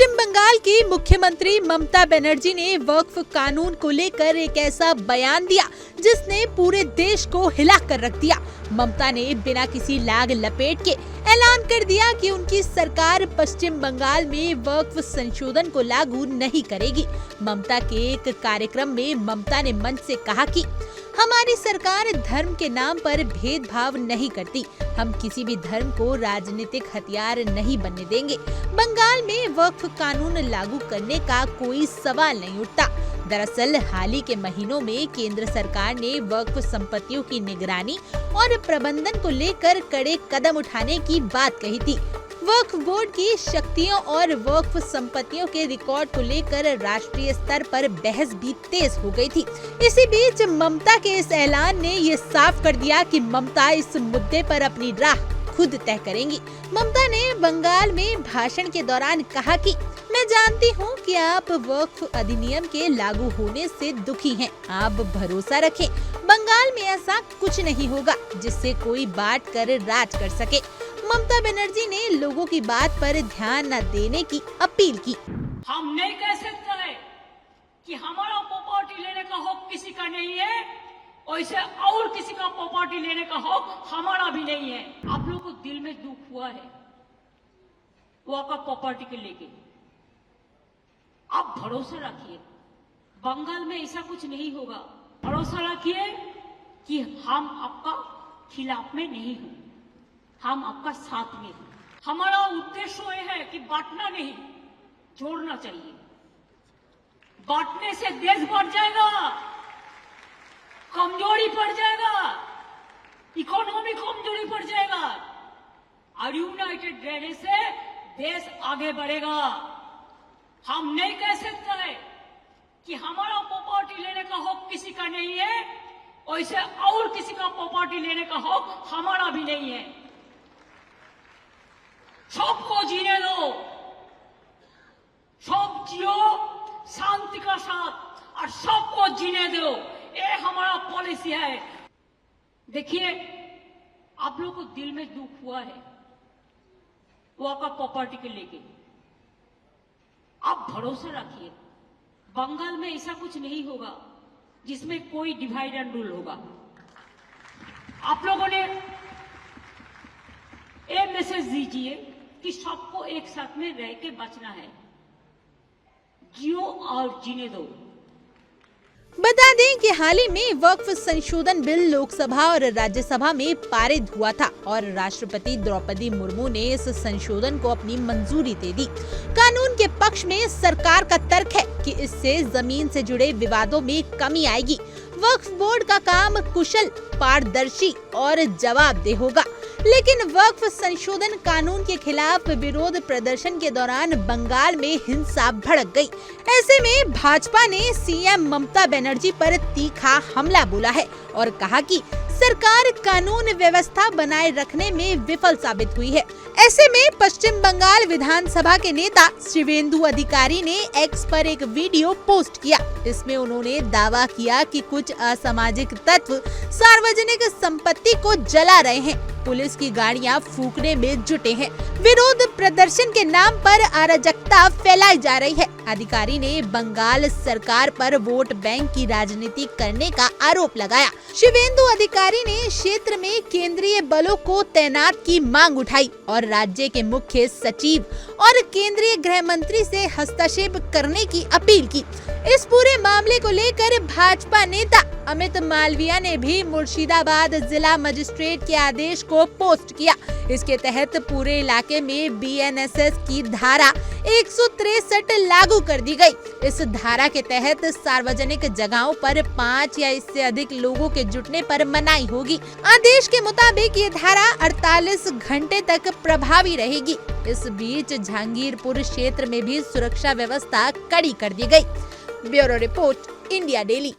पश्चिम बंगाल की मुख्यमंत्री ममता बनर्जी ने वक्फ कानून को लेकर एक ऐसा बयान दिया जिसने पूरे देश को हिला कर रख दिया। ममता ने बिना किसी लाग लपेट के ऐलान कर दिया कि उनकी सरकार पश्चिम बंगाल में वक्फ संशोधन को लागू नहीं करेगी। ममता के एक कार्यक्रम में ममता ने मंच से कहा कि हमारी सरकार धर्म के नाम पर भेदभाव नहीं करती। हम किसी भी धर्म को राजनीतिक हथियार नहीं बनने देंगे। बंगाल में वक्फ कानून लागू करने का कोई सवाल नहीं उठता। दरअसल हाल ही के महीनों में केंद्र सरकार ने वक्फ संपत्तियों की निगरानी और प्रबंधन को लेकर कड़े कदम उठाने की बात कही थी। वक्फ बोर्ड की शक्तियों और वक्फ संपत्तियों के रिकॉर्ड को लेकर राष्ट्रीय स्तर पर बहस भी तेज हो गई थी। इसी बीच ममता के इस ऐलान ने ये साफ कर दिया कि ममता इस मुद्दे पर अपनी राह खुद तय करेंगी। ममता ने बंगाल में भाषण के दौरान कहा कि मैं जानती हूँ कि आप वक्फ अधिनियम के लागू होने से दुखी हैं। आप भरोसा रखें, बंगाल में ऐसा कुछ नहीं होगा जिससे कोई बांट कर राज कर सके। ममता बनर्जी ने लोगों की बात पर ध्यान न देने की अपील की। हम नहीं कह सकते कि हमारा प्रॉपर्टी लेने का हक किसी का नहीं है, वैसे और किसी का प्रॉपर्टी लेने का हक हमारा भी नहीं है। आप लोगों को दिल में दुख हुआ है वक्फ प्रॉपर्टी के लेके, आप भरोसा रखिए बंगाल में ऐसा कुछ नहीं होगा। भरोसा रखिए कि हम आपका खिलाफ में नहीं हूं, हम आपका साथ में हैं। हमारा उद्देश्य यह है कि बांटना नहीं, जोड़ना चाहिए। बांटने से देश बढ़ जाएगा, कमजोरी पड़ जाएगा, इकोनॉमी कमजोरी पड़ जाएगा और यूनाइटेड रहने से देश आगे बढ़ेगा। हम नहीं कह सकते कि हमारा प्रॉपर्टी लेने का हक किसी का नहीं है, वैसे और किसी का प्रॉपर्टी लेने का हक हमारा भी नहीं है। सबको जीने दो, सब जियो शांति का साथ और सबको जीने दो, ये हमारा पॉलिसी है। देखिए आप लोगों को दिल में दुख हुआ है वक्फ प्रॉपर्टी के लेके, आप भरोसा रखिए बंगाल में ऐसा कुछ नहीं होगा जिसमें कोई डिवाइड एंड रूल होगा। आप लोगों ने ये मैसेज दीजिए कि सबको एक साथ में रह के बचना है, जियो और जीने दो। बता दें कि हाल ही में वक्फ संशोधन बिल लोकसभा और राज्यसभा में पारित हुआ था और राष्ट्रपति द्रौपदी मुर्मू ने इस संशोधन को अपनी मंजूरी दे दी। कानून के पक्ष में सरकार का तर्क है कि इससे जमीन से जुड़े विवादों में कमी आएगी। वक्फ बोर्ड का काम कुशल, पारदर्शी और जवाबदेह होगा। लेकिन वक्फ संशोधन कानून के खिलाफ विरोध प्रदर्शन के दौरान बंगाल में हिंसा भड़क गई। ऐसे में भाजपा ने सीएम ममता बनर्जी पर तीखा हमला बोला है और कहा कि सरकार कानून व्यवस्था बनाए रखने में विफल साबित हुई है। ऐसे में पश्चिम बंगाल विधानसभा के नेता शिवेंदु अधिकारी ने एक्स पर एक वीडियो पोस्ट किया। इसमें उन्होंने दावा किया कि कुछ असामाजिक तत्व सार्वजनिक संपत्ति को जला रहे हैं, पुलिस की गाड़ियां फूंकने में जुटे हैं, विरोध प्रदर्शन के नाम पर अराजकता फैलाई जा रही है। अधिकारी ने बंगाल सरकार पर वोट बैंक की राजनीति करने का आरोप लगाया। शिवेंदु अधिकारी ने क्षेत्र में केंद्रीय बलों को तैनात की मांग उठाई और राज्य के मुख्य सचिव और केंद्रीय गृह मंत्री से हस्तक्षेप करने की अपील की। इस पूरे मामले को लेकर भाजपा नेता अमित मालविया ने भी मुर्शिदाबाद जिला मजिस्ट्रेट के आदेश को पोस्ट किया। इसके तहत पूरे इलाके में बीएनएसएस की धारा 163 लागू कर दी गई। इस धारा के तहत सार्वजनिक जगहों पर 5 या इससे अधिक लोगों के जुटने पर मनाही होगी। आदेश के मुताबिक ये धारा 48 घंटे तक प्रभावी रहेगी। इस बीच जहांगीरपुर क्षेत्र में भी सुरक्षा व्यवस्था कड़ी कर दी गई। Bureau report, India daily.